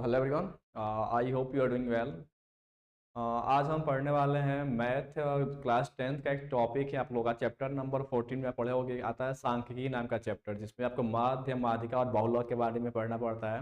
Hello everyone, I hope you are doing well. आज हम पढ़ने वाले हैं मैथ क्लास 10th का एक टॉपिक है। आप लोगों का चैप्टर नंबर 14 में पढ़े होगे, आता है सांख्यिकी नाम का चैप्टर, जिसमें आपको माध्य, माध्यिका और बहुलक के बारे में पढ़ना पड़ता है।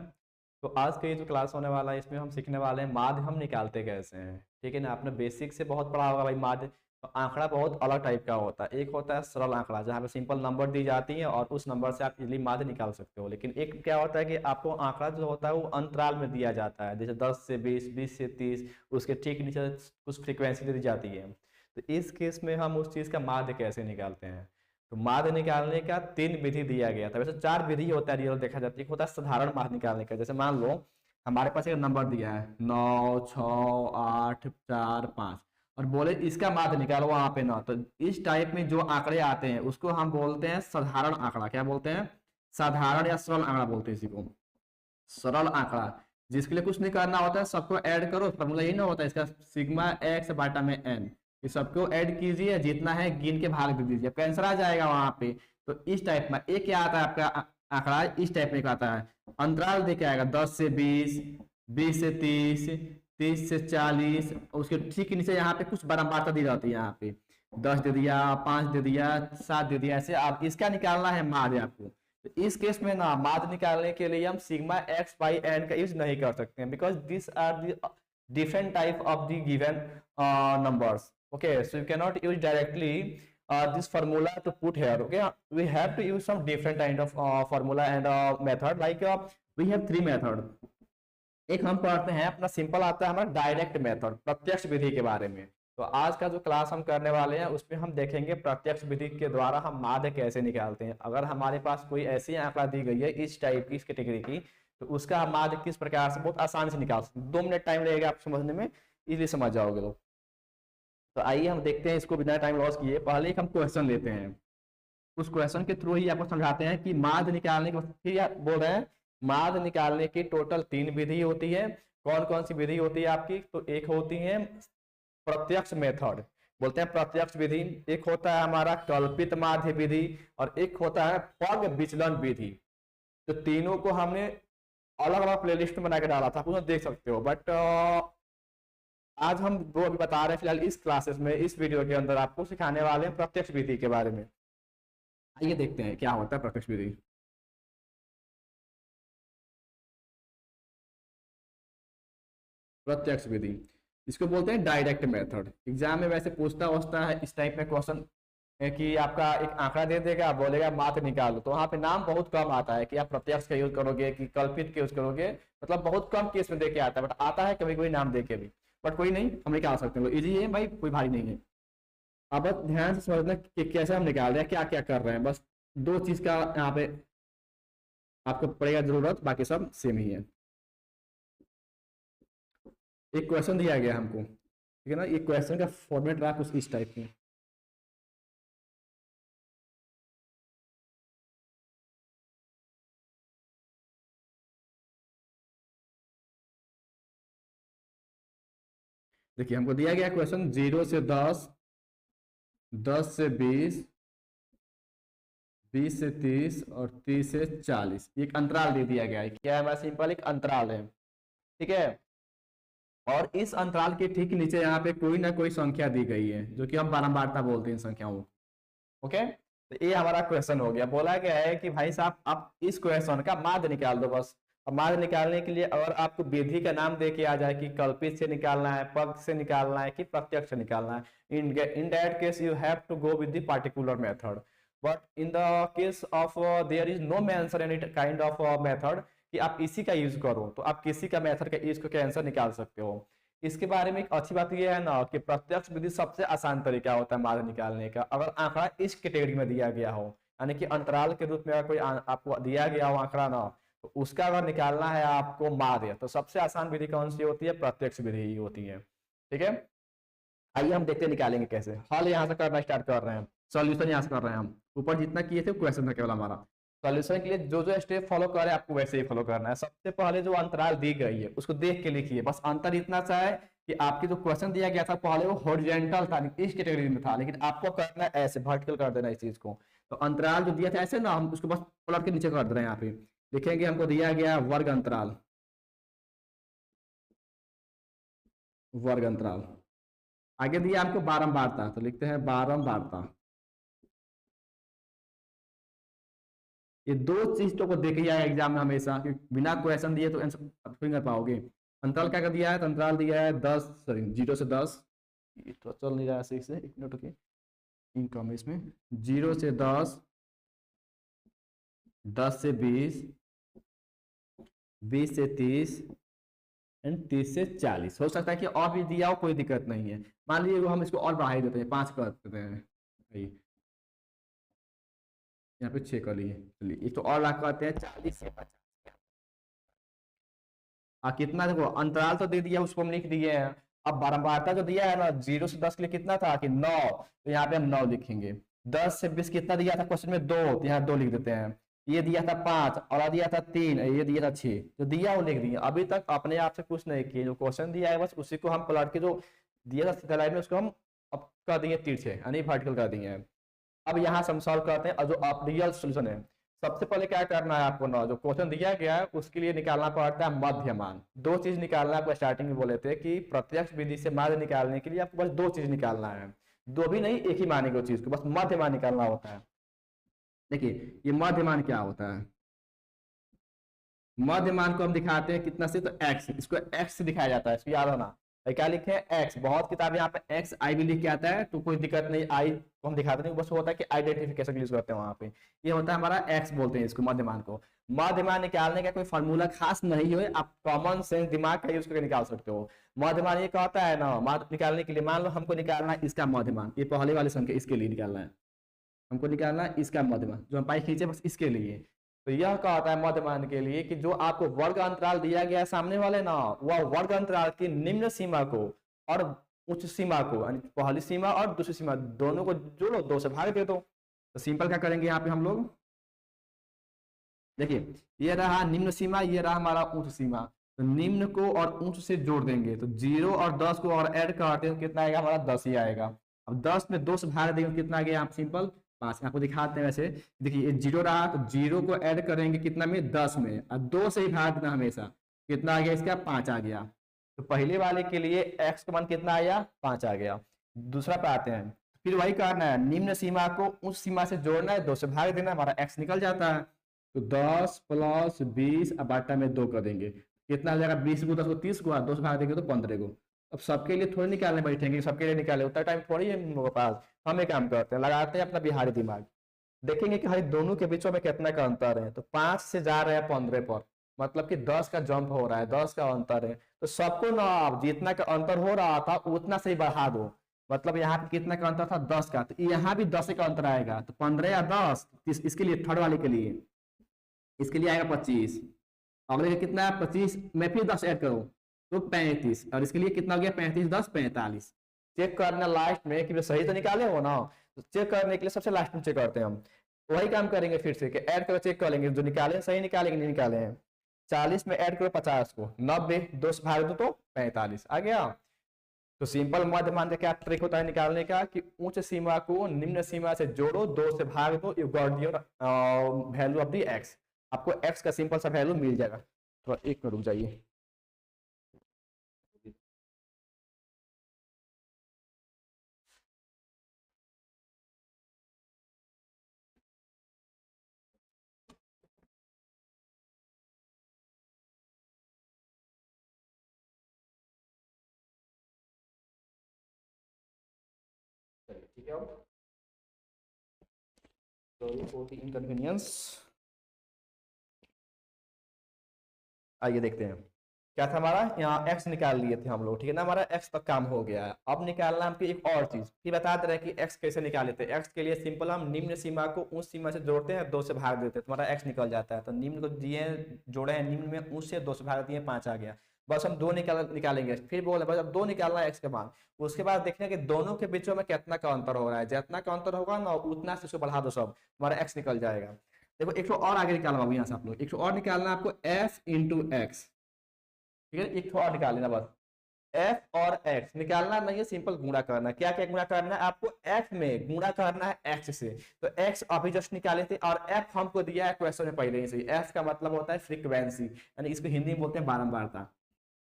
तो आज का ये जो क्लास होने वाला है, इसमें हम सीखने वाले हैं माध्य हम निकालते कैसे हैं। ठीक है ना, आपने बेसिक से बहुत पढ़ा होगा भाई माध्य। तो आंकड़ा बहुत अलग टाइप का होता है। एक होता है सरल आंकड़ा, जहाँ पे सिंपल नंबर दी जाती है और उस नंबर से आप इजीली माध्य निकाल सकते हो। लेकिन एक क्या होता है कि आपको आंकड़ा जो होता है वो अंतराल में दिया जाता है, जैसे 10 से 20, 20 से 30, उसके ठीक नीचे कुछ फ्रीक्वेंसी दी जाती है। तो इस केस में हम उस चीज़ का माध्य कैसे निकालते हैं। तो माध्य निकालने का 3 विधि दिया गया था। वैसे 4 विधि होता है रियल देखा जाता है। एक होता है साधारण माध्य निकालने का, जैसे मान लो हमारे पास एक नंबर दिया है 9, 6, 8, 4, 5 और बोले इसका माध्य निकालो वहां पे ना। तो इस टाइप में जो आंकड़े आते हैं उसको हम बोलते हैं साधारण आंकड़ा। क्या बोलते हैं? साधारण या सरल आंकड़ा बोलते हैं इसी को, सरल आंकड़ा। जिसके लिए कुछ नहीं करना होता है, सबको ऐड करो। फॉर्मूला यही ना होता है इसका, सिग्मा एक्स बाटा में एन। ये सबको ऐड कीजिए, जितना है गिन के भाग दे दीजिए, आंसर आ जाएगा वहां पे। तो इस टाइप में एक क्या आता है आपका आंकड़ा, इस टाइप में आता है। अंतराल देके आएगा 10 से 20, 20 से 30, 30 से 40। उसके ठीक नीचे यहाँ पे कुछ बारंबारता दी जाती है। यहाँ पे 10 दे दिया, 5 दे दिया, 7 दे दिया, ऐसे आप इसका निकालना है माध्य आपको। तो इस केस में ना माध्य निकालने के लिए हम सिग्मा एक्स बाई एन का यूज नहीं कर सकते हैं, because this are the different type of the given numbers. Okay, so you cannot use directly this formula to put here. Okay, we have to use some different kind of formula and method. Like we have 3 method. एक हम पढ़ते हैं अपना simple आता है हमारा direct method, प्रत्यक्ष विधि के बारे में। तो आज का जो क्लास हम करने वाले हैं उसमें हम देखेंगे प्रत्यक्ष विधि के द्वारा हम माध्य कैसे निकालते हैं। अगर हमारे पास कोई ऐसी आंकड़ा दी गई है इस टाइप की, इस कैटेगरी की, तो उसका हम माध्य किस प्रकार से बहुत आसानी से निकाल सकते हैं। 2 मिनट टाइम लगेगा आप समझने में, इजीली समझ जाओगे लोग। तो आइए हम देखते हैं इसको बिना टाइम लॉस किए। पहले एक हम क्वेश्चन लेते हैं, उस क्वेश्चन के थ्रू ही आपको समझाते हैं कि माध्य निकालने के फिर बोल रहे हैं माध्य निकालने की टोटल 3 विधि होती है। कौन कौन सी विधि होती है आपकी? तो एक होती है प्रत्यक्ष मेथड, बोलते हैं प्रत्यक्ष विधि। एक होता है हमारा कल्पित माध्य विधि और एक होता है पग विचलन विधि। तो तीनों को हमने अलग अलग प्लेलिस्ट में बना के डाला था, आप उसमें देख सकते हो। बट आज हम वो अभी बता रहे हैं फिलहाल इस क्लासेस में, इस वीडियो के अंदर आपको सिखाने वाले हैं प्रत्यक्ष विधि के बारे में। आइए देखते हैं क्या होता है प्रत्यक्ष विधि। प्रत्यक्ष विधि इसको बोलते हैं डायरेक्ट मेथड। एग्जाम में वैसे पूछता होता है इस टाइप में क्वेश्चन कि आपका एक आंकड़ा दे देगा, बोलेगा माध्य निकालो, तो वहां पे नाम बहुत कम आता है कि आप प्रत्यक्ष का यूज करोगे कि कल्पित का यूज करोगे। मतलब बहुत कम केस में देके आता है, बट आता है कभी कोई नाम देके भी। बट कोई नहीं, हम निकाल सकते हैं, इजी है भाई, कोई भारी नहीं है। अब बस ध्यान से समझना कि कैसे हम निकाल रहे हैं, क्या क्या कर रहे हैं। बस 2 चीज का यहाँ पे आपको पड़ेगा जरूरत, बाकी सब सेम ही है। एक क्वेश्चन दिया गया हमको, ठीक है ना। ये क्वेश्चन का फॉर्मेट रहा कुछ इस टाइप में। देखिए हमको दिया गया क्वेश्चन 0 से 10, 10 से 20, 20 से 30 और 30 से 40। एक अंतराल दे दिया गया है। क्या है? सिंपल एक अंतराल है, ठीक है। और इस अंतराल के ठीक नीचे यहाँ पे कोई ना कोई संख्या दी गई है, जो कि हम बारंबारता बोलते हैं संख्याओं को। ओके, तो ये हमारा क्वेश्चन हो गया। बोला गया है कि भाई साहब आप इस क्वेश्चन का माध्य निकाल दो बस। अब माध्य निकालने के लिए अगर आपको विधि का नाम दे के आ जाए कि कल्पित से निकालना है, पग से निकालना है कि प्रत्यक्ष से निकालना है, in that case you have to go with the particular method. But in the case of there is no mention any kind of method कि आप इसी का यूज करो, तो आप किसी का मेथड का यूज करके आंसर निकाल सकते हो। इसके बारे में एक अच्छी बात यह है ना कि प्रत्यक्ष विधि सबसे आसान तरीका होता है माध्य निकालने का। अगर आंकड़ा इस कैटेगरी में दिया गया हो, यानी कि अंतराल के रूप में अगर कोई आपको दिया गया हो आंकड़ा ना, तो उसका अगर निकालना है आपको माध्य, तो सबसे आसान विधि कौन सी होती है? प्रत्यक्ष विधि ही होती है, ठीक है। आइए हम देखते निकालेंगे कैसे। हल यहाँ से करना स्टार्ट कर रहे हैं, सॉल्यूशन यहाँ से कर रहे हैं। हम ऊपर जितना किए थे क्वेश्चन था केवल हमारा। सॉल्यूशन के लिए जो जो स्टेप फॉलो कर रहे हैं आपको वैसे ही फॉलो करना है। सबसे पहले जो अंतराल दी गई है उसको देख के लिखिए। बस अंतर इतना सा है कि आपकी जो क्वेश्चन दिया गया था पहले वो हॉरिजॉन्टल था, इस कैटेगरी में था, लेकिन आपको करना है ऐसे वर्टिकल कर देना इस चीज को। तो अंतराल जो दिया था ऐसे ना, हम उसको बस पलट के नीचे कर दे रहे हैं। यहाँ पे लिखेंगे हमको दिया गया वर्ग अंतराल, वर्ग अंतराल। आगे दिया हमको बारंबारता, तो लिखते हैं बारंबारता। ये दो चीजों को देखिए एग्जाम में हमेशा कि बिना क्वेश्चन दिए तो आंसर नहीं कर पाओगे। अंतराल क्या कर दिया है, तो अंतराल दिया है 10, सॉरी 0 से 10, तो चल नहीं रहा है सही से, एक मिनट रुकिए, इनकम इसमें 0 से 10, 10 से 20, 20 से 30 एंड 30 से 40। हो सकता है कि और भी दिया हो, कोई दिक्कत नहीं है। मान लीजिए हम इसको और बढ़ा ही देते हैं, 5 कर देते हैं, यहाँ पे 6 कर लिए। चलिए इसको और लाख करते हैं 40 से 50। कितना, देखो अंतराल तो दे दिया, उसको हम लिख दिए हैं। अब बारंबारता जो दिया है ना, 0 से 10 के लिए कितना था कि 9, तो यहाँ पे हम 9 लिखेंगे। 10 से 20 कितना दिया था क्वेश्चन में, 2, तो यहाँ 2 लिख देते हैं। ये दिया था 5 और दिया था 3, ये दिया था 6, जो दिया वो लिख दिया। अभी तक अपने आप से कुछ नहीं किए, जो क्वेश्चन दिया है बस उसी को हम पलट के, जो दिया था सीधा लाइन में, उसको हम अब कर दिए तिरछे यानी वर्टिकल कर दिए हैं। अब यहाँ से हम सॉल्व करते हैं, और जो आप रियल सोल्यूशन है, सबसे पहले क्या करना है आपको ना, जो क्वेश्चन दिया गया है उसके लिए निकालना पड़ता है मध्यमान। दो चीज निकालना है, आपको स्टार्टिंग में बोले थे कि प्रत्यक्ष विधि से माध्य निकालने के लिए आपको बस दो चीज निकालना है, दो भी नहीं, एक ही मानेंगे उस चीज को, बस मध्यमान निकालना होता है। देखिए ये मध्यमान क्या होता है, मध्यमान को हम दिखाते हैं कितना से, तो x, इसको x से दिखाया जाता है, इसको याद होना। क्या लिखे हैं x, बहुत किताब यहाँ पे x i भी लिख के आता है, तो कोई दिक्कत नहीं, i को हम दिखाते नहीं, बस होता है कि आइडेंटिफिकेशन यूज करते हैं वहां पे। ये होता है हमारा x, बोलते हैं इसको मध्यमान को। मध्यमान निकालने का कोई फॉर्मूला खास नहीं है, आप कॉमन सेंस दिमाग का यूज करके निकाल सकते हो। मध्यमान ये कहता है ना, निकालने के लिए मान लो हमको निकालना है इसका मध्यमान, ये पहले वाले संख्या इसके लिए निकालना है, हमको निकालना है इसका मध्यमान, जो हम पाई खींचे बस इसके लिए। तो यह कहता है मध्यमान के लिए कि जो आपको वर्ग अंतराल दिया गया है सामने वाले ना, वह वर्ग अंतराल की निम्न सीमा को और उच्च सीमा को, यानी पहली सीमा और दूसरी सीमा दोनों को जोड़ो, 2 से भाग दे दो। तो सिंपल क्या करेंगे यहाँ पे हम लोग, देखिए ये रहा निम्न सीमा, ये रहा हमारा उच्च सीमा, तो निम्न को और उच्च से जोड़ देंगे, तो 0 और 10 को और ऐड करते हैं, कितना आएगा हमारा 10 ही आएगा। अब 10 में 2 से भाग देंगे, कितना आ गया आप सिंपल 5। आपको दिखाते हैं वैसे, देखिए ये 0 रहा, तो 0 को ऐड करेंगे कितना में, 10 में, और 2 से ही भाग देना हमेशा, कितना आ गया इसका 5 आ गया। तो पहले वाले के लिए x का मान कितना आया, 5 आ गया। दूसरा पे आते हैं, फिर वही करना है, निम्न सीमा को उस सीमा से जोड़ना है, 2 से भाग देना, हमारा x निकल जाता है। तो 10 + 20 अब बाटा में 2 कर देंगे, कितना आ जाएगा, 20 को 10 को 30 को, 2 से भाग देंगे तो 15 को। अब सबके लिए थोड़ी निकालने बैठेंगे, सबके लिए निकाले उतना टाइम थोड़ी है हम लोगों के पास। हम एक काम करते हैं, लगाते हैं अपना बिहारी दिमाग, देखेंगे कि हमारे दोनों के बीचों में कितना का अंतर है। तो 5 से जा रहे हैं 15 पर, मतलब कि 10 का जंप हो रहा है, 10 का अंतर है। तो सबको ना आप जितना का अंतर हो रहा था उतना से ही बढ़ा दो, मतलब यहाँ पे कितना का अंतर था, 10 का, तो यहाँ भी 10 का अंतर आएगा, तो 15 या 10, इसके लिए थर्ड वाले के लिए, इसके लिए आएगा 25, अगले कितना है 25 में फिर 10 ऐड करो तो 35, और इसके लिए कितना हो गया 35 10 45। चेक करना लास्ट में कि सही तो निकाले हो ना, तो चेक करने के लिए सबसे लास्ट में चेक करते हैं हम। वही काम करेंगे फिर से कि ऐड करो, चेक कर लेंगे जो निकाले सही निकालेंगे नहीं निकाले हैं। 40 में ऐड करो 50 को, 90 2 से भाग दो तो 45 आ गया। तो सिंपल मध्यमान का क्या ट्रिक होता है निकालने का, कि उच्च सीमा को निम्न सीमा से जोड़ो, 2 से भाग दो, you got your value of the x. आपको x का सिंपल सा वैल्यू मिल जाएगा। तो एक मिनट रुक जाइए, ठीक है। Sorry for the inconvenience. आइए देखते हैं क्या था हमारा, यहाँ x निकाल लिए थे हम लोग, ठीक है ना, हमारा x तक काम हो गया है। अब निकालना हमको एक और चीज, फिर बता दे रहे हैं कि x कैसे निकाले थे। x के लिए सिंपल हम निम्न सीमा को उस सीमा से जोड़ते हैं, 2 से भाग देते हैं, तुम्हारा x निकल जाता है। तो निम्न को दिए जोड़े हैं, निम्न में उस से 2 से भाग दिए 5 आ गया। बस हम 2 निकालेंगे, फिर बोले बस अब 2 निकालना है x के मान। उसके बाद देखने कि दोनों के बीचों में कितना का अंतर हो रहा है, जितना का अंतर होगा ना उतना से उसको बढ़ा दो, सब हमारा x निकल जाएगा। देखो एक और आगे निकालना यहाँ से आप लोग, एक और निकालना आपको f × x, ठीक है, एक और निकाल लेना बस। f और x निकालना नहीं है, सिंपल गुणा करना है। क्या क्या गुणा करना है आपको, f में गुणा करना है x से। तो x अभी जस्ट निकाले थे, और f हमको दिया है क्वेश्चन में पहले ही से। f का मतलब होता है फ्रीक्वेंसी, यानी इसको हिंदी में बोलते हैं बारंबारता।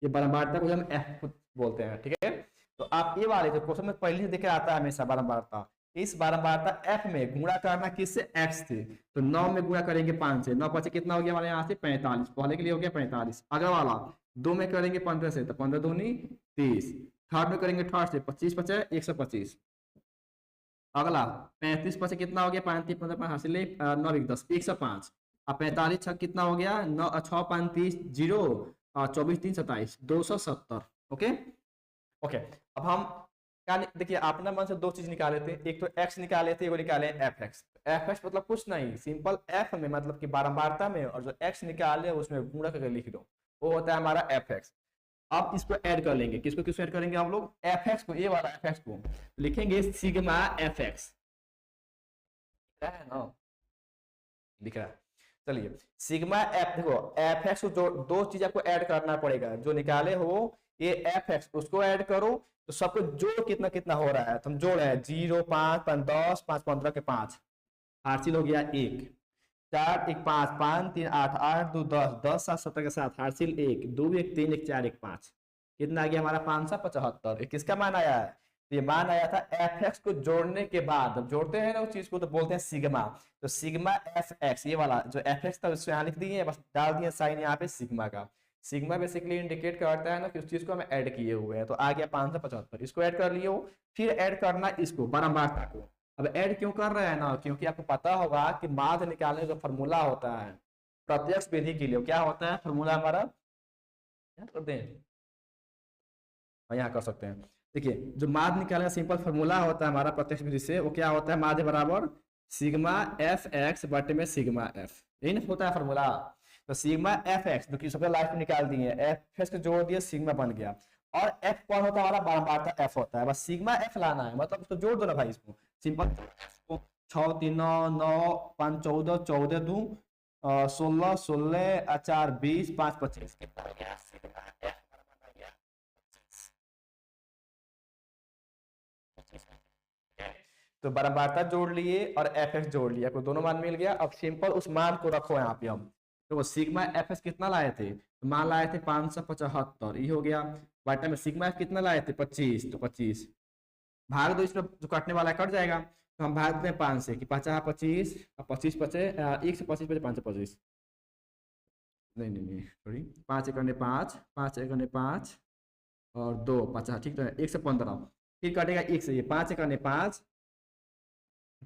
ये बारंबारता को हम f बोलते हैं, ठीक है। आप ये वाले जो क्वेश्चन में पहले से देखे आता है हमेशा बारंबारता, इस बारंबारता एफ में गुणा करना किससे, एक्स से। तो 9 में गुणा करेंगे 5 से, 9 5 कितना हो गया हमारे यहाँ से 45, पहले के लिए हो गया 45। अगला वाला 2 में करेंगे 15 से, तो 15 दूनी 30। थर्ड में करेंगे थर्ड से, 25 5 125। अगला 35 5 कितना हो गया, 5 3 15 5 हासिल 9 10 105। अब 45 6 कितना हो गया, 9 6 5 30 0 और 24 3 27 270। Okay okay. अब हम क्या देखिए, अपना मन से दो चीज निकाले थे, एक तो x निकाले थे, एक निकाले एफ एक्स। एफ एक्स मतलब कुछ नहीं, सिंपल f में मतलब कि बारंबारता में, और जो x निकाले उसमें गुणा करके लिख दो, वो होता है हमारा एफ एक्स। अब इसको ऐड कर लेंगे, किसको ऐड करेंगे हम लोग, एफ एक्स को, ये वाला एफ एक्स को लिखेंगे सिग्मा एफ एक्स, है ना, दिख रहा है। चलिए सिग्मा एफ, देखो एफ एक्स को जो दो चीज आपको ऐड करना पड़ेगा, जो निकाले हो ये एफ एक्स उसको ऐड करो, तो सबको जोड़ कितना कितना हो रहा है, तो हम जोड़ रहे हैं 0 5 5 10 5 15 के 5 हासिल हो गया 1, 4 1 5 5 3 8 8 2 10 10 7 17 के 7 हासिल 1 2 1 3 1 4 1 5, कितना आ गया हमारा 575। किसका मान आया है, तो ये मान आया था एफ एक्स को जोड़ने के बाद, जब जोड़ते हैं ना उस चीज को तो बोलते हैं सिग्मा। तो सिग्मा एफ एक्स, ये वाला जो एफ एक्स था उसको यहाँ लिख दिए, बस डाल दिए साइन यहाँ पे सिग्मा का। सिग्मा बेसिकली इंडिकेट करता है ना कि उस चीज को हम ऐड किए हुए हैं, तो आ गया 575, इसको ऐड कर लियो। फिर ऐड करना इसको बारंबारता को। अब ऐड क्यों कर रहे हैं ना, क्योंकि आपको पता होगा कि माध्य निकालने का फॉर्मूला होता है प्रत्यक्ष विधि के लिए, क्या होता है फॉर्मूला हमारा, क्या करते हैं यहाँ कर सकते हैं। देखिए जो माध्य निकालने का सिंपल फॉर्मूला होता है हमारा प्रत्यक्ष विधि से, वो क्या होता है, माध्य बराबर सिग्मा एफ एक्स बटे में सिग्मा एफ, यही ना होता है फॉर्मूला। तो सिग्मा एफ एक्स जो कि सबसे लास्ट में निकाल दिए, एफ एक्स को जोड़ दिया सिग्मा बन गया, और एफ कौन होता है हमारा, बारंबारता एफ होता है, बस सिग्मा एफ लाना है, मतलब उसको जोड़ दो ना भाई, इसको सिंपल 6 3 9 9 5 14 14 2 16 16 4 20 5 25 कितना हो गया, तो बारंबारता जोड़ लिए और एफ एक्स जोड़ लिया, आपको दोनों मान मिल गया। अब सिंपल उस मान को रखो यहाँ पे हम, तो वो सिग्मा एफ एक्स कितना लाए थे, तो मान लाए थे 575, ये हो गया। बटा में सिग्मा एफ कितना लाए थे 25, तो 25 भाग दो, इसमें जो कटने वाला कट जाएगा, तो हम भाग देते हैं 5 से कि 50 25 25 पचे 1 से 25 बचे 5 25, नहीं नहीं नहीं सॉरी 5 1 5 5 1 5 और 2 50, ठीक है 1 से 15, फिर कटेगा 1 से, ये 5 1 5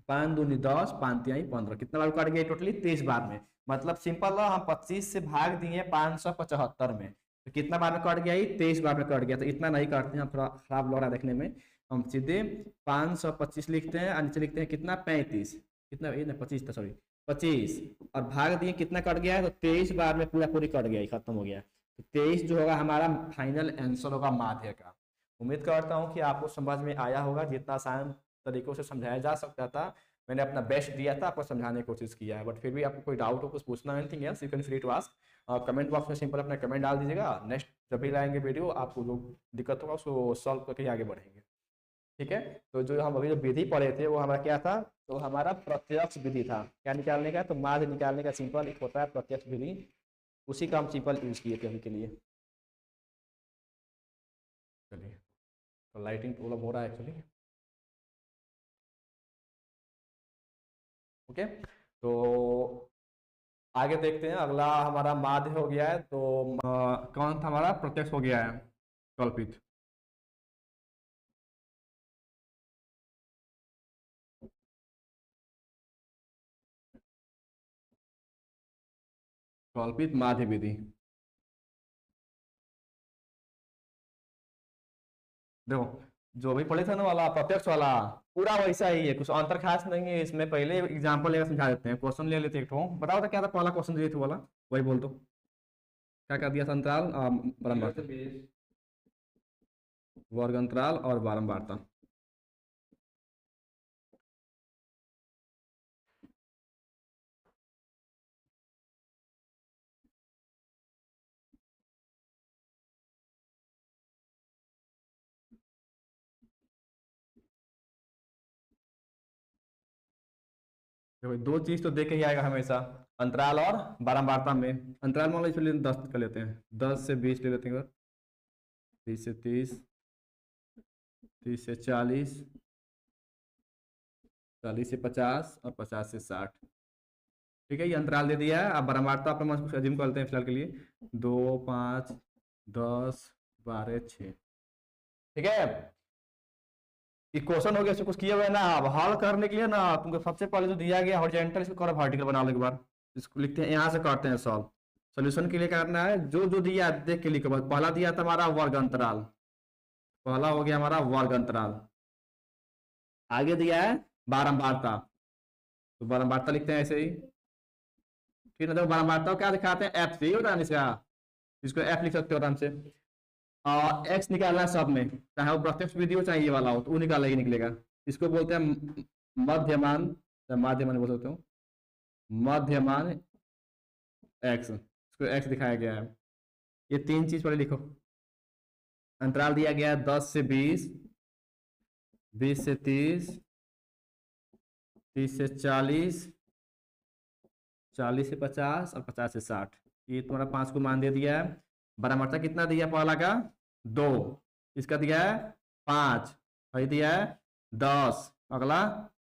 5 दूनी 10 5 तिहाई 15, कितना बार कट गया टोटली 23 बार में। मतलब सिंपल हम 25 से भाग दिए 575 में, तो कितना बार में कट गया, 23 बार में कट गया। तो इतना नहीं करते हैं, हम थोड़ा खराब लग रहा है देखने में, हम सीधे 525 लिखते हैं और नीचे लिखते हैं कितना 35, कितना ये ना 25 था सॉरी 25, और भाग दिए कितना कट गया है, तो 23 बार में पूरा पूरी कट गया, खत्म हो गया। तो 23 जो होगा हमारा फाइनल आंसर होगा माध्य का। उम्मीद करता हूँ कि आपको समझ में आया होगा, जितना आसान तरीकों से समझाया जा सकता था मैंने अपना बेस्ट दिया था, आपको समझाने की कोशिश किया है। बट फिर भी आपको कोई डाउट हो, कुछ पूछना, anything else you can free to ask, comment box में सिंपल अपना कमेंट डाल दीजिएगा। नेक्स्ट जब भी लाएंगे वीडियो, आपको जो दिक्कत होगा उसको सॉल्व करके आगे बढ़ेंगे, ठीक है। तो जो हम अभी जो विधि पढ़े थे वो हमारा क्या था, तो हमारा प्रत्यक्ष विधि था, क्या निकालने का, तो माध्य निकालने का सिंपल एक होता है प्रत्यक्ष विधि, उसी का हम सिंपल यूज किए थे अभी के लिए। चलिए तो लाइटिंग प्रॉब्लम हो रहा है एक्चुअली, ओके। तो आगे देखते हैं, अगला हमारा माध्य हो गया है, तो कौन था हमारा, प्रत्यक्ष हो गया है, कल्पित। कल्पित माध्य विधि, देखो जो भी पढ़े थे ना वाला प्रत्यक्ष वाला, पूरा वैसा ही है, कुछ अंतर खास नहीं है इसमें। पहले एग्जांपल लेकर समझा देते हैं, क्वेश्चन ले लेते हैं एक ठो, बताओ तो क्या था पहला क्वेश्चन दिए थे वाला, वही बोल दो क्या कर दिया था, अंतराल बारंबारता, वर्ग अंतराल और बारंबारता। देखो दो चीज तो देखे ही आएगा हमेशा, अंतराल और बारंबारता में। अंतराल मान लो इसलिए 10 कर लेते हैं, 10 से 20 ले लेते हैं, 20 से 30, 30 से 40, 40 से 50 और 50 से 60। ठीक है, ये अंतराल दे दिया है। अब बारंबारता अपना कुछ अज्यूम करते हैं फिलहाल के लिए, 2, 5, 10, 12, 6। ठीक है, ये क्वेश्चन हो गया, इससे कुछ किया हुआ है ना। अब हल करने के लिए ना तुमको सबसे पहले जो दिया गया हॉरिजॉन्टल, इसको करो वर्टिकल बना लो एक बार। इसको लिखते हैं, यहाँ से करते हैं सॉल्व। सोल्यूशन के लिए करना है जो जो दिया देख के लिखो। पहला दिया था हमारा वर्ग अंतराल, पहला हो गया हमारा वर्ग अंतराल। आगे दिया है बारंबारता, तो बारंबारता लिखते हैं ऐसे ही। ठीक है, तो बारंबारता क्या दिखाते हैं, एफ से ही होता है इसका, इसको एफ लिख सकते हो आराम से। एक्स निकालना है सब में, चाहे वो प्रत्यक्ष विधि हो चाहे ये वाला हो, तो वो निकालना ही निकलेगा। इसको बोलते हैं मध्यमान, माध्यमान बोल सकते हो, मध्यमान एक्स, इसको एक्स दिखाया गया है। ये तीन चीज पहले लिखो। अंतराल दिया गया है 10 से 20, 20 से 30, 30 से 40, 40 से 50 और 50 से 60। ये तुम्हारा 5 को मान दे दिया है। बारंबारता कितना दिया, पहला का 2, इसका दिया है 5, भाई दिया है 10, अगला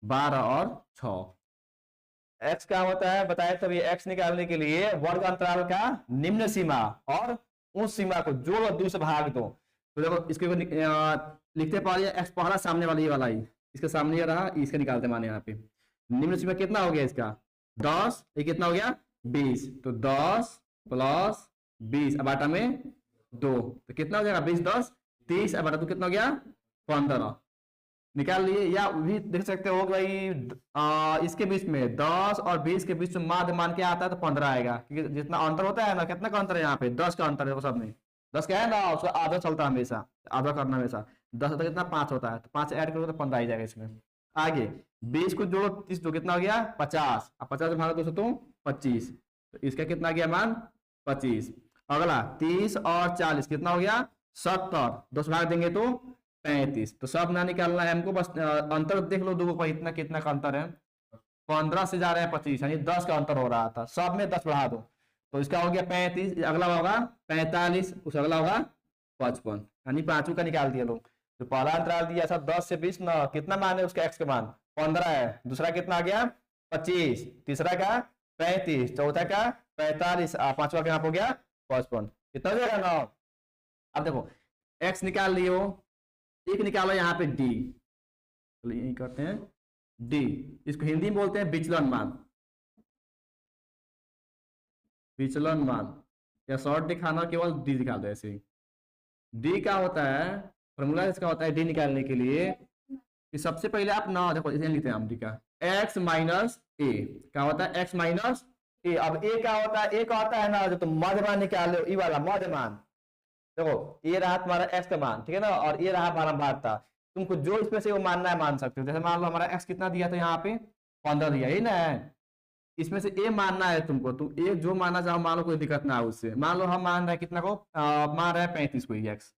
12 और 6। एक्स क्या होता है बताए, तब ये एक्स निकालने के लिए वर्ग अंतराल का निम्न सीमा और उस सीमा को जोड़ और 2 से भाग दो। तो देखो इसके लिखते पहले एक्स पहला सामने वाला, ये वाला ही इसके सामने ये रहा, इसका निकालते माने यहाँ पे। निम्न सीमा कितना हो गया इसका 10, ये कितना हो गया 20, तो 10 प्लस 20 अब आटा में 2, तो कितना हो जाएगा 20, 10, 30 अब आटा तो कितना हो गया 15। निकाल लिए। या भी देख सकते हो कि भाई इसके बीच में 10 और 20 के बीच में माध्य मान के आता है तो 15 आएगा, क्योंकि जितना अंतर होता है ना, कितना का अंतर है यहाँ पे 10 का अंतर है सब में। 10 का है ना, उसका आधा चलता है हमेशा, आधा करना हमेशा। 10 होता है कितना 5 होता है, तो 5 ऐड करोगे तो 15 आ जाएगा इसमें। आगे 20 को जोड़ो 30, जो कितना हो गया 50, अब 50 भागा 2 तो 25, तो इसका कितना गया मान 25। अगला 30 और 40 कितना हो गया 70, 2 से भाग देंगे तो 35। तो सब ना निकालना है हमको, बस अंतर देख लो दो को, इतना कितना का अंतर है, 15 से जा रहे हैं 25, यानी 10 का अंतर हो रहा था। सब में 10 बढ़ा दो, तो इसका हो गया 35, अगला होगा 45, उस अगला होगा 55, यानी पांचों का निकाल दिया लोग। तो पहला अंतराल दिया था 10 से 20 ना, कितना मान है उसका एक्स का मान 15 है, दूसरा कितना आ गया 25, तीसरा का 35, चौथा का 45, पांचवा का यहाँ हो गया 55, कितना हो जाएगा 9। अब देखो एक्स निकाल लियो, एक निकालो यहाँ पे डी, तो यही करते हैं डी, इसको हिंदी में बोलते हैं विचलन मान, विचलन मान, या शॉर्ट दिखाना केवल डी दिखा दो ऐसे ही। डी क्या होता है, फॉर्मूला इसका होता है डी निकालने के लिए कि सबसे पहले आप ना देखो इसे लिखते हैं हम डी का एक्स माइनस ए, क्या होता है एक्स माइनस ए। अब ए क्या होता है, ए का होता है ना जो तुम मध्यमान निकाल लो, ई वाला मध्यमान। देखो ये रहा तुम्हारा एक्स का मान, ठीक है ना, और ये रहा बारंबारता। तुमको जो इसमें से वो मानना है मान सकते हो। जैसे मान लो हमारा एक्स कितना दिया था यहाँ पे 15 दिया, यही ना है, इसमें से ए मानना है तुमको, तुम ए जो मानना चाहो मान लो, कोई दिक्कत ना है उससे। मान लो हम मान रहे हैं कितना को, मान रहे हैं 35 को एक्स,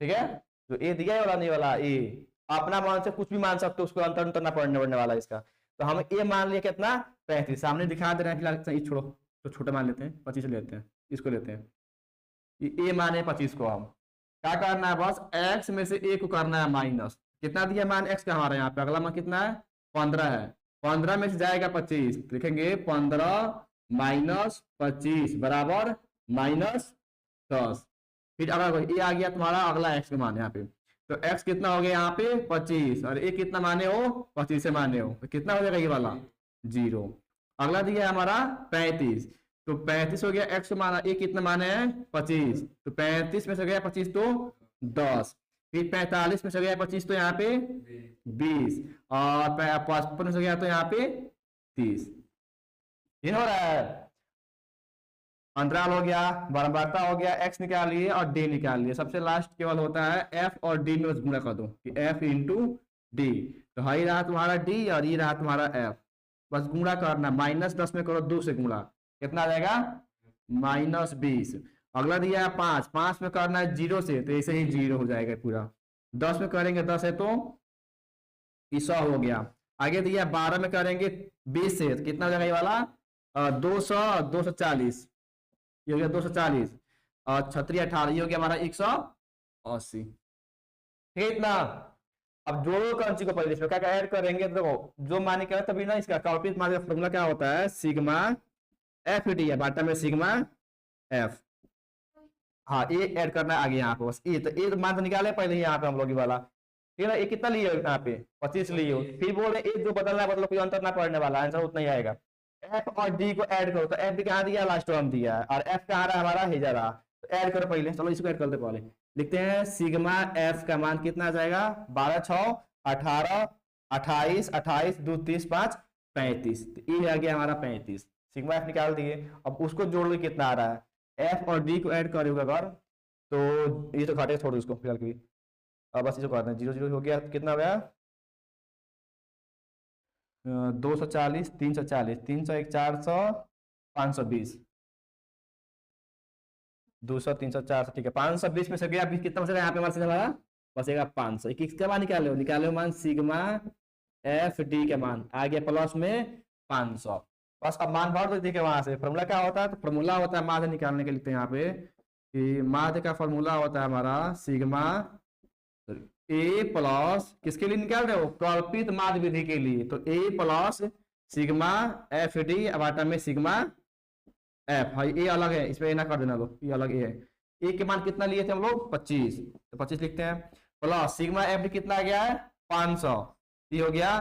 ठीक है, जो ए दिया है वाला नहीं वाला ए, अपना मान से कुछ भी मान सकते हो, उसको अंतर अंतर ना पड़ने वाला इसका। तो हम ए मान लिया कितना 35, सामने दिखा दे रहे हैं फिलहाल, छोड़ो तो छोटा मान लेते हैं 25 लेते हैं, इसको लेते हैं ए माने 25 को। हम क्या करना है, बस x में से a को करना है माइनस, कितना दिया मान x का हमारे यहाँ पे, अगला मान कितना है 15 है, 15 में से जाएगा 25, तो लिखेंगे 15 माइनस 25 बराबर माइनस 10। फिर अगर a आ गया तुम्हारा अगला x का मान यहाँ पे, तो x कितना हो गया यहाँ पे 25, और a कितना माने हो 25 से माने हो, तो कितना हो जाएगा ये वाला 0। अगला दिया है हमारा 35, तो 35 हो गया, x माना ए कितना माने हैं 25, तो 35 में से गया 25 तो 10, फिर 45 में से गया 25 तो यहाँ पे 20, और 55 में से गया तो यहाँ पे 30। ये हो रहा है, अंतराल हो गया, बारंबारता हो गया, x निकाल लिए और d निकाल लिए। सबसे लास्ट केवल होता है f और d में बस गुणा कर दो कि f इंटू डी, तो हाई रहा तुम्हारा d और ये रहा तुम्हारा f, बस गुणा करना, -10 में करो 2 से गुणा, कितना आ जाएगा -20। अगला दिया है 5, 5 में करना है 0 से, तो ऐसे ही 0 हो जाएगा पूरा। 10 में करेंगे 10 है तो 100 हो गया। आगे दिया 12 में करेंगे 20 से, तो कितना हो जाएगा ये वाला 200, 240, ये हो गया 240, और 36 18, ये हो गया हमारा 180, ठीक है इतना। अब जोड़ो कौन सी को पहले, इसमें क्या क्या ऐड करेंगे, तो देखो जो मान निकाला तभी ना, इसका कॉल्पित मान का फॉर्मूला क्या होता है, सिग्मा एफ डी है, बाटा में सिग्मा एफ। हाँ ये ऐड करना है आगे यहाँ पे, बस ये तो मान तो निकाले पहले ही यहाँ पे हम लोग ये वाला, ठीक है ना। ये कितना लिए हो यहाँ पे, 25 लिए हो, फिर बोल रहे एक जो बदलना है, मतलब कोई अंतर ना पड़ने वाला, आंसर उतना ही आएगा। एफ और डी को ऐड करो, तो एफ भी कहाँ दिया, लास्ट टर्म दिया है, और एफ कहाँ रहा हमारा, हेजा रहा, तो ऐड करो पहले, चलो इसको ऐड करते पहले। लिखते हैं सिग्मा एफ का मान कितना आ जाएगा, 12 6 18 28 28 2 30 5 35, ये आ गया हमारा 35, सिग्मा एफ निकाल दिए। अब उसको जोड़ लो कितना आ रहा है, एफ और डी को ऐड करोगे अगर, तो ये तो घाटे छोड़ दो इसको फिलहाल के लिए। अब बस इसको करते हैं, 0 0 हो गया, कितना हो गया, 240 340 301 400 520 200 300 400, ठीक है। 520 में से गया, अभी कितना बचेगा यहाँ पे हमारे हमारा, बचेगा 500। किसका मान निकाले हो मान सिग्मा एफ डी के मान आ गया प्लस में 500। बस अब मान भर दो, देखिए वहां से फॉर्मूला क्या होता है, तो फॉर्मूला होता है माध्य निकालने के लिए यहाँ पे, कि माध्य का फॉर्मूला होता है हमारा सिग्मा ए प्लस, किसके लिए निकाल रहे हो, कल्पित माध्य विधि के लिए, तो ए प्लस सिग्मा एफ डी बाटा में सिग्मा एफ। हाँ ये अलग है, इसमें ना कर देना लो, ये अलग ए है। ए के मान कितना लिए थे हम लोग, 25, तो 25 लिखते हैं, प्लस सिग्मा एफ डी कितना आ गया है 500, ये हो गया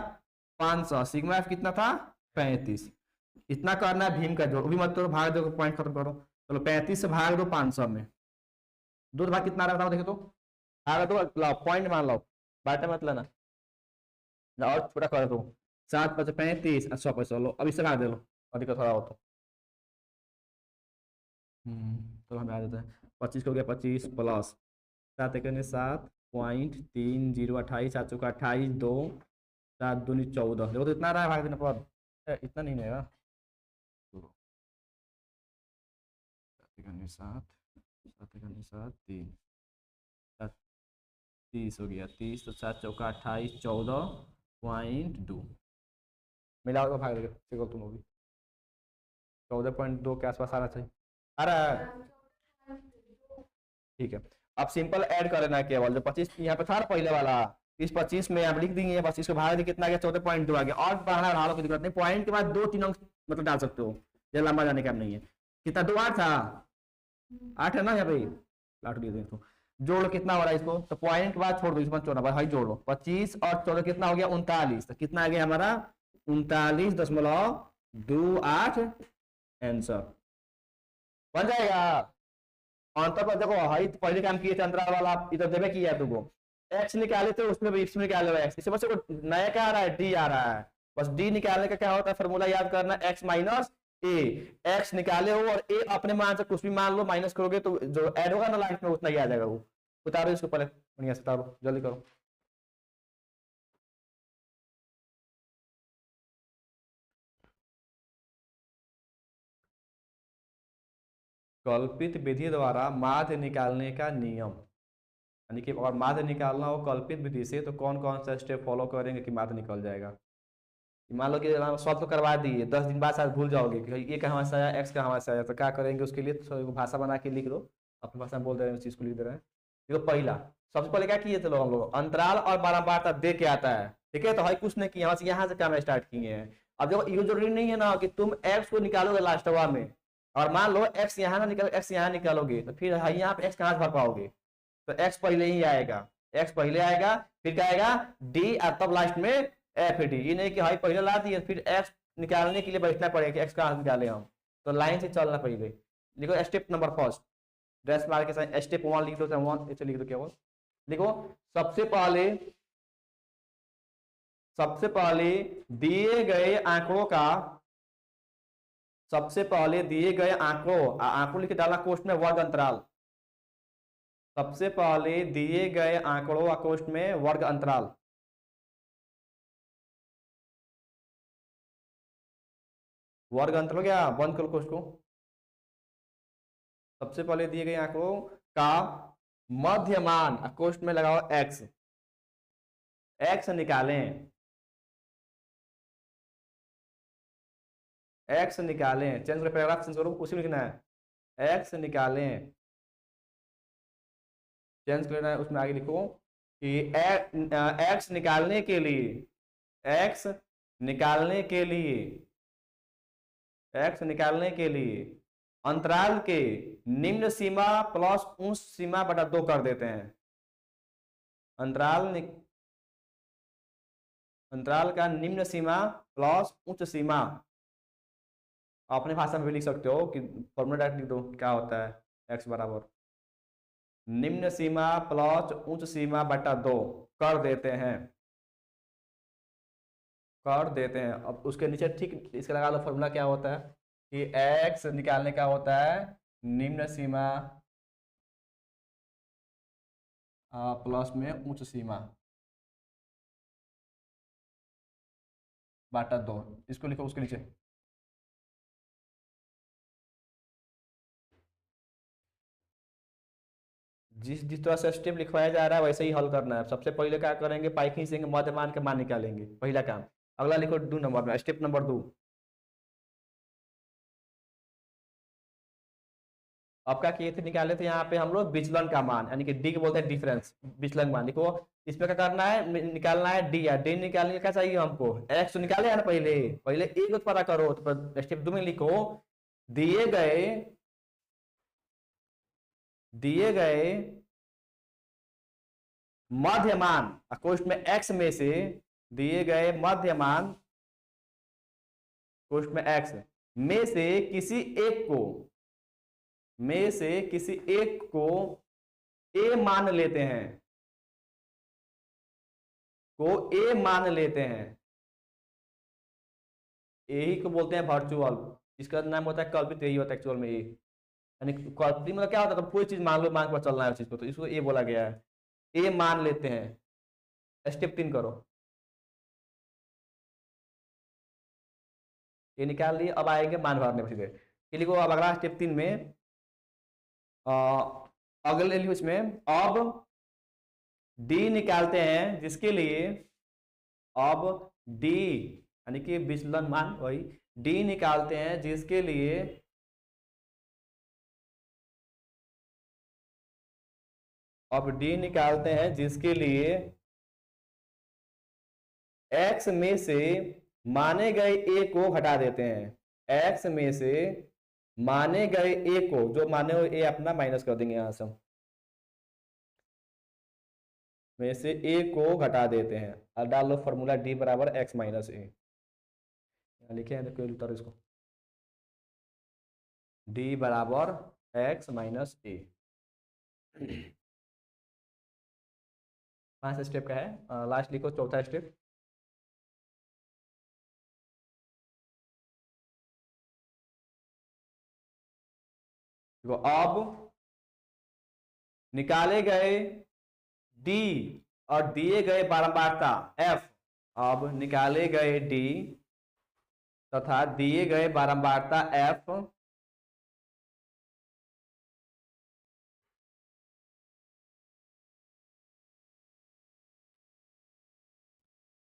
500, सिग्मा एफ कितना था 35। इतना करना है भीम का जोड़, भी मत करो, भाग दो, पॉइंट खत्म करो। चलो 35 से भाग दो 500 में, दो भाग कितना रहा देखो तो, भाग दो, लाओ पॉइंट मान लो, बाटा मत लेना, और छोटा कर दो, 7 5 35 100 पैसा लो, अब इससे भाग दे लो, अधिक थोड़ा हो तो तो हमें आ जाता है 25 हो गया, 25 प्लस 7 एक 7.30 28 7 चौका 28 2 7 दूनी 14, देखो तो इतना रहा है भाग देने पर, इतना नहीं रहेगा, 7 7 7 3 30 हो गया, 30 तो 7 चौका 28 14.2 मिलाओ तो भाग देगा तुम होगी 14.2 के आसपास आना चाहिए, आ रहा है, ठीक है। अब सिंपल ऐड कर लेना है केवल, जो 25 यहाँ पे था पहले वाला, इस 25 में आप लिख देंगे, बस इसको भाग दे कितना आ गया 14.2 आ गया, और बढ़ाना बढ़ा लो कोई दिक्कत नहीं, पॉइंट के बाद 2 3 अंक मतलब डाल सकते हो, ये लंबा जाने का नहीं है। कितना 2 8 था, 8 है ना यहाँ पे, 8 दिए देखो, जोड़ लो कितना हो रहा है इसको, तो पॉइंट के बाद छोड़ दो, इसमें छोड़ना भाई, जोड़ लो 25 और 14 कितना हो गया 39, तो कितना आ गया हमारा 39.28 आंसर बन जाएगा। अंतर पर देखो हाई तो पहले काम किए थे अंतराल वाला, इधर देवे किया है तुमको, एक्स निकाले थे उसमें भी एक्स निकाले एक्स, इससे बस नया क्या आ रहा है डी आ रहा है, बस डी निकालने का क्या होता है फॉर्मूला याद करना, एक्स माइनस ए, एक्स निकाले हो और ए अपने मान से कुछ भी मान लो माइनस करोगे तो जो ऐड होगा ना लास्ट में उतना ही आ जाएगा वो। उतारो इसको पहले बढ़िया से, उतारो जल्दी करो। कल्पित विधि द्वारा माध्य निकालने का नियम, यानी कि और माध्य निकालना हो कल्पित विधि से, तो कौन कौन सा स्टेप फॉलो करेंगे कि माध्य निकल जाएगा। मान लो कि सॉल्व तो करवा दिए, 10 दिन बाद शायद भूल जाओगे कि ये कहाँ से आया, एक्स कहाँ से आया, तो क्या करेंगे उसके लिए, तो भाषा बना के लिख दो, अपनी भाषा में बोल दे रहे हैं उस चीज को लिख दे रहे हैं। देखो पहला सबसे पहले क्या किए थे लोग, हम लोग अंतराल और बारंबारता दे के आता है, ठीक है, तो भाई कुछ नहीं किया, यहाँ से काम स्टार्ट किए हैं। अब देखो ये जरूरी नहीं है ना कि तुम एक्स को निकालोगे लास्टवा में, और मान लो एक्स यहाँ ना निकालो, एक्स यहाँ निकालोगे, तो फिर यहाँ पे एक्स कहाँ से भर पाओगे, तो एक्स पहले ही आएगा, एक्स पहले आएगा, फिर क्या आएगा डी, और तब लास्ट में एफ डी। ये नहीं कि भाई पहले ला दिए फिर एक्स निकालने के लिए बैठना पड़ेगा, एक्स कहाँ निकाले हम, तो लाइन से चलना पड़ेगा। लिखो स्टेप नंबर फर्स्ट, ड्रेस मार के साथ स्टेप 1 लिख दो, 1 ऐसे लिख दो, क्या लिखो, सबसे पहले दिए गए आंकड़ों का, सबसे पहले दिए गए आंकड़ों लिख के डालना कोष्ठ में वर्ग अंतराल, सबसे पहले दिए गए आंकड़ों कोष्ठ में वर्ग अंतराल, वर्ग अंतराल क्या, बंद करो कोष्ठ को। सबसे पहले दिए गए आंकड़ों का मध्यमान कोष्ठ में लगाओ एक्स, एक्स निकालें, एक्स निकालें, चेंज करो पैराग्राफ, चेंज करो, उसी में लिखना है एक्स निकालें, चेंज करना है उसमें आगे लिखो कि एक्स निकालने के लिए एक्स निकालने के लिए एक्स निकालने के लिए अंतराल के निम्न सीमा प्लस उच्च सीमा बटा 2 कर देते हैं। अंतराल अंतराल का निम्न सीमा प्लस उच्च सीमा, अपने भाषा में भी लिख सकते हो कि फॉर्मूला डायरेक्ट लिख दो क्या होता है, एक्स बराबर निम्न सीमा प्लस उच्च सीमा बटा 2 कर देते हैं। अब उसके नीचे ठीक इसका लगा लो फॉर्मूला क्या होता है कि एक्स निकालने का होता है निम्न सीमा प्लस में उच्च सीमा बटा 2, इसको लिखो उसके नीचे। जिस जिस तरह से स्टेप लिखवाया जा रहा है वैसे ही हल करना है। सबसे पहले क्या करेंगे, पाई खींचेंगे, मध्यमान के मान निकालेंगे, पहला काम। अगला लिखो 2 नंबर में, स्टेप नंबर 2। अब क्या किए थे, निकाले थे यहाँ पे हम लोग विचलन का मान, यानी कि डी के बोलते हैं डिफरेंस, विचलन मान। देखो इसमें क्या करना है, निकालना है डी, या डी निकालने के क्या चाहिए हमको, एक्स तो निकाले है ना, पहले पहले एक को पता करो। तो स्टेप 2 में लिखो दिए गए दिए गए मध्यमान, कोष्ठ में एक्स में से दिए गए मध्यमान कोष्ठ में एक्स में से किसी एक को ए मान लेते हैं, ए मान लेते हैं। यही को बोलते हैं वर्चुअल, इसका नाम होता है कल्पित, यही होता है एक्चुअल में। ये यानी कल्पित मतलब क्या होता है, तो कोई चीज मान लो, मान कर चलना है उस चीज को, तो इसको ए बोला गया है। ए मान लेते हैं। स्टेप 3 करो, ये निकाल लिए। अब आएंगे मान भरने पर सीधे। ये लिखो अब अगला स्टेप 3 में अगले लिखो इसमें, अब डी निकालते हैं जिसके लिए, अब डी यानी कि विचलन मान, वही डी निकालते हैं जिसके लिए अब डी निकालते हैं जिसके लिए एक्स में से माने गए ए को घटा देते हैं। एक्स में से माने गए ए को, जो माने हुए ए अपना माइनस कर देंगे यहां से, में से ए को घटा देते हैं। और डाल लो फॉर्मूला डी बराबर एक्स माइनस ए, लिखे हैं देखो उत्तर इसको, डी बराबर एक्स माइनस ए। 5 स्टेप का है, लास्ट लिखो चौथा स्टेप। देखो अब निकाले गए डी और दिए गए बारंबारता एफ, अब निकाले गए डी तथा दिए गए बारंबारता एफ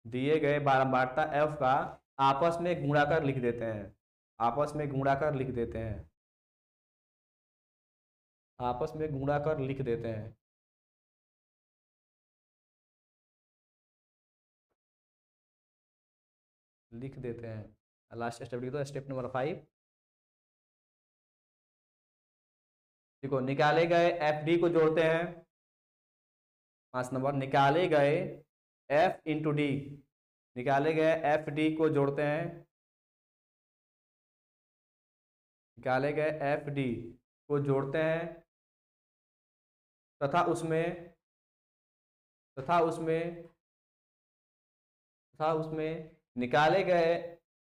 दिए गए बारंबारता एफ का आपस में गुणा कर लिख देते हैं। आपस में गुणा कर लिख देते हैं। आपस में गुणा कर लिख देते हैं। लिख देते हैं। लास्ट स्टेप लिख दो, स्टेप नंबर 5। देखो निकाले गए एफ डी को जोड़ते हैं। 5 नंबर, निकाले गए एफ इंटू डी, निकाले गए एफ डी को जोड़ते हैं। निकाले गए एफ डी को जोड़ते हैं तथा उसमें तथा उसमें तथा उसमें निकाले गए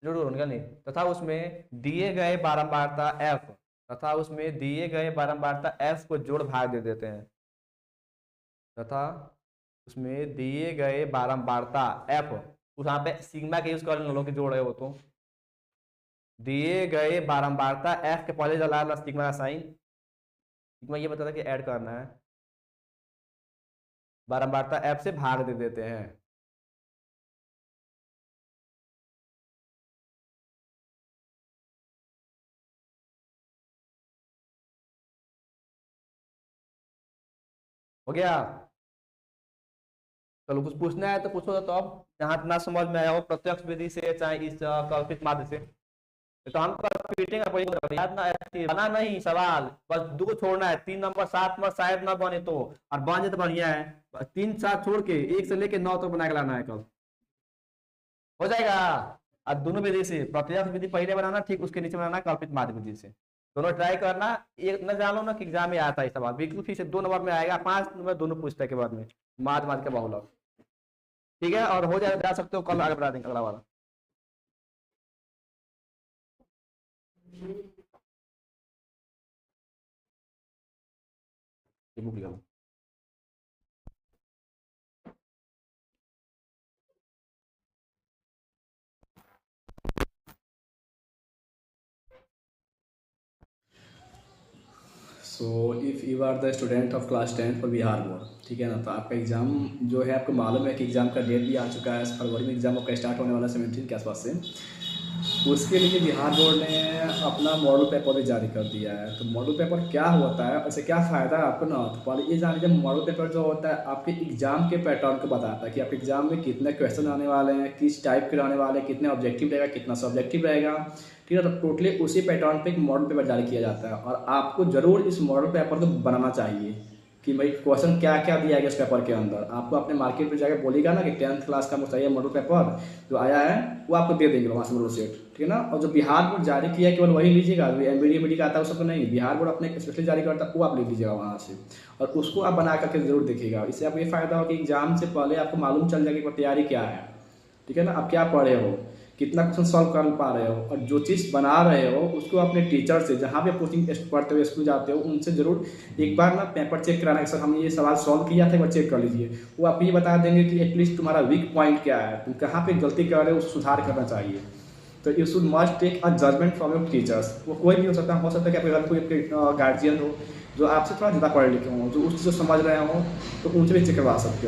जोड़ो निकाल नहीं तथा उसमें दिए गए बारंबारता एफ तथा उसमें दिए गए बारंबारता एफ को जोड़ भाग दे देते हैं। तथा उसमें दिए गए बारंबारता एफ, उस यहाँ पे सिग्मा के यूज कर लो कि जोड़ रहे हो, तो दिए गए बारंबारता एफ के पहले जला सिग्मा का साइन, सिग्मा ये बताता कि ऐड करना है, बारंबारता एफ से भाग दे देते हैं। हो गया। चलो कुछ पूछना है तो पूछो, तो अब जहाँ ना समझ में आया हो प्रत्यक्ष विधि से चाहे इस कल्पित माध्य से, तो हम पीटेंगे आपको, याद ना बना नहीं सवाल, बस दो को छोड़ना है, 3 नंबर 7 नंबर शायद ना बने तो, और बन जाए तो बढ़िया है, 3 7 छोड़ के 1 से लेके 9 तक बना के लाना है कल, हो जाएगा। और दोनों विधि से, प्रत्यक्ष विधि पहले बनाना, ठीक उसके नीचे बनाना कल्पित माध्य विधि से, दोनों ट्राई करना। एक न जान लो ना कि एग्जाम में आता है सवाल, बिल्कुल फिर से 2 नंबर में आएगा, 5 नंबर दोनों पूछते के बाद में, माध्य माध्य का बहुलक। ठीक है, और हो जाए जा सकते हो, कल आगे बढ़ा देंगे अगला वाला। ये बुक लिखा लो। So if you are the student of class 10 for Bihar board, ठीक है ना, तो आपका एग्ज़ाम जो है, आपको मालूम है कि एग्ज़ाम का डेट भी आ चुका है, फरवरी में एग्ज़ाम आपका स्टार्ट होने वाला है 17 के आसपास से। उसके लिए बिहार बोर्ड ने अपना मॉडल पेपर भी जारी कर दिया है। तो मॉडल पेपर क्या होता है, उससे क्या फ़ायदा है आपको ना, तो पहले ये जान लीजिए, मॉडल पेपर जो होता है आपके एग्ज़ाम के पैटर्न को बताता है कि आपके एग्ज़ाम में कितने क्वेश्चन आने वाले हैं, किस टाइप के आने वाले हैं, कितने ऑब्जेक्टिव रहेगा, कितना सब्जेक्टिव रहेगा, ठीक है। तो टोटली उसी पैटर्न पे एक मॉडल पेपर जारी किया जाता है, और आपको ज़रूर इस मॉडल पेपर को बनाना चाहिए कि भाई क्वेश्चन क्या क्या दिया गया इस पेपर के अंदर। आपको अपने मार्केट में जाकर बोलेगा ना कि 10th क्लास का मुझे चाहिए मॉडल पेपर, जो आया है वो आपको दे देंगे वहाँ से मॉडल सेट, ठीक है ना। और जो बिहार बोर्ड जारी किया है केवल वही लीजिएगा, एमबीडी का आता है वो सब तो नहीं, बिहार बोर्ड अपने स्पेशली जारी करता है, वो आप ले लीजिएगा वहाँ से, और उसको आप बना करके जरूर देखिएगा। इससे आपको ये फ़ायदा हो कि एग्जाम से पहले आपको मालूम चल जाएगा कि तैयारी क्या है, ठीक है ना, आप क्या पढ़े हो, कितना क्वेश्चन सॉल्व कर पा रहे हो, और जो चीज़ बना रहे हो उसको अपने टीचर से, जहाँ भी कोचिंग पढ़ते हुए स्कूल जाते हो, उनसे जरूर एक बार ना पेपर चेक कराना कि सर हमने ये सवाल सॉल्व किया था, एक बार चेक कर लीजिए। वो आप ये बता देंगे कि एटलीस्ट तुम्हारा वीक पॉइंट क्या है, तुम कहाँ पे गलती कर रहे हो, उसको सुधार करना चाहिए। तो you should must take a judgement from your teachers. वो कोई भी हो सकता है कि आपके घर कोई गार्जियन हो जो आपसे थोड़ा ज़्यादा पढ़े लिखे हों, जो उस चीज़ को समझ रहे हों, तो उनसे भी चेक करवा सकते हो।